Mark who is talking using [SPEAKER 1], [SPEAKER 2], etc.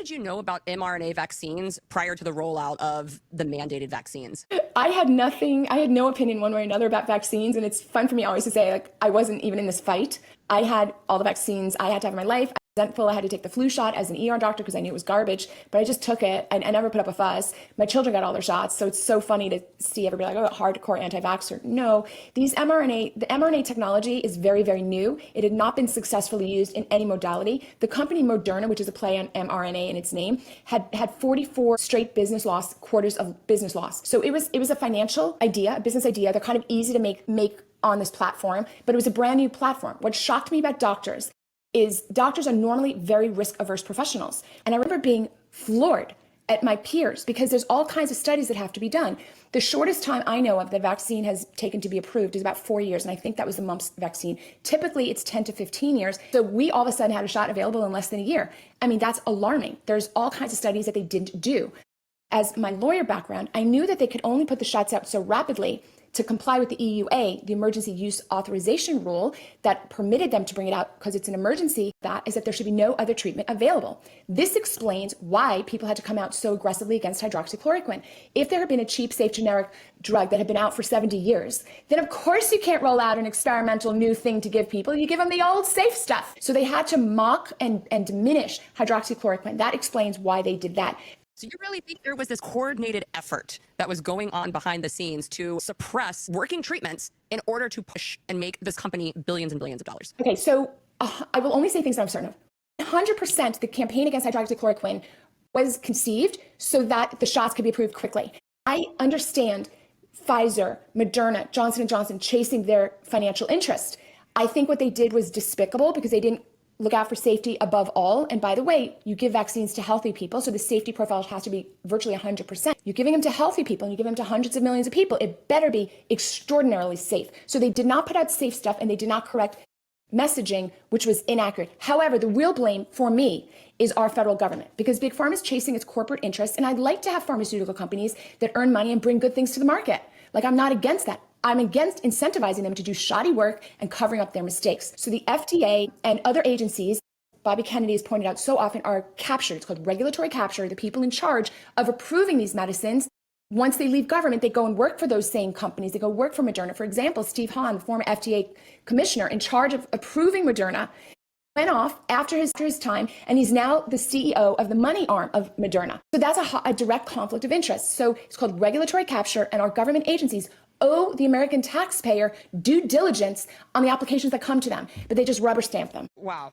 [SPEAKER 1] Did you know about mRNA vaccines prior to the rollout of the mandated vaccines?
[SPEAKER 2] I had no opinion one way or another about vaccines. And it's fun for me always to say, like, I wasn't even in this fight. I had all the vaccines I had to have in my life. I had to take the flu shot as an ER doctor because I knew it was garbage, but I just took it. I never put up a fuss. My children got all their shots. So it's so funny to see everybody like, oh, hardcore anti-vaxxer. No, the mRNA technology is very, very new. It had not been successfully used in any modality. The company Moderna, which is a play on mRNA in its name, had 44 straight quarters of business loss. So it was a financial idea, a business idea. They're kind of easy to make on this platform, but it was a brand new platform. What shocked me about doctors is doctors are normally very risk-averse professionals. And I remember being floored at my peers because there's all kinds of studies that have to be done. The shortest time I know of the vaccine has taken to be approved is about 4 years. And I think that was the mumps vaccine. Typically, it's 10 to 15 years. So we all of a sudden had a shot available in less than a year. I mean, that's alarming. There's all kinds of studies that they didn't do. As my lawyer background, I knew that they could only put the shots out so rapidly to comply with the EUA, the emergency use authorization rule that permitted them to bring it out because it's an emergency, that is that there should be no other treatment available. This explains why people had to come out so aggressively against hydroxychloroquine. If there had been a cheap, safe, generic drug that had been out for 70 years, then of course you can't roll out an experimental new thing to give people. You give them the old safe stuff. So they had to mock and diminish hydroxychloroquine. That explains why they did that.
[SPEAKER 1] So you really think there was this coordinated effort that was going on behind the scenes to suppress working treatments in order to push and make this company billions and billions of dollars?
[SPEAKER 2] Okay, so I will only say things that I'm certain of. 100% the campaign against hydroxychloroquine was conceived so that the shots could be approved quickly. I understand Pfizer, Moderna, Johnson & Johnson chasing their financial interest. I think what they did was despicable because they didn't look out for safety above all. And by the way, you give vaccines to healthy people, so the safety profile has to be virtually 100%. You're giving them to healthy people and you give them to hundreds of millions of people. It better be extraordinarily safe. So they did not put out safe stuff and they did not correct messaging, which was inaccurate. However, the real blame for me is our federal government because Big Pharma is chasing its corporate interests. And I'd like to have pharmaceutical companies that earn money and bring good things to the market. Like, I'm not against that. I'm against incentivizing them to do shoddy work and covering up their mistakes. So the FDA and other agencies, Bobby Kennedy has pointed out so often, are captured. It's called regulatory capture. The people in charge of approving these medicines, once they leave government, they go and work for those same companies. They go work for Moderna. For example, Steve Hahn, the former FDA commissioner in charge of approving Moderna, went off after his time, and he's now the CEO of the money arm of Moderna. So that's a direct conflict of interest. So it's called regulatory capture, and our government agencies owe the American taxpayer due diligence on the applications that come to them, but they just rubber stamp them.
[SPEAKER 1] Wow.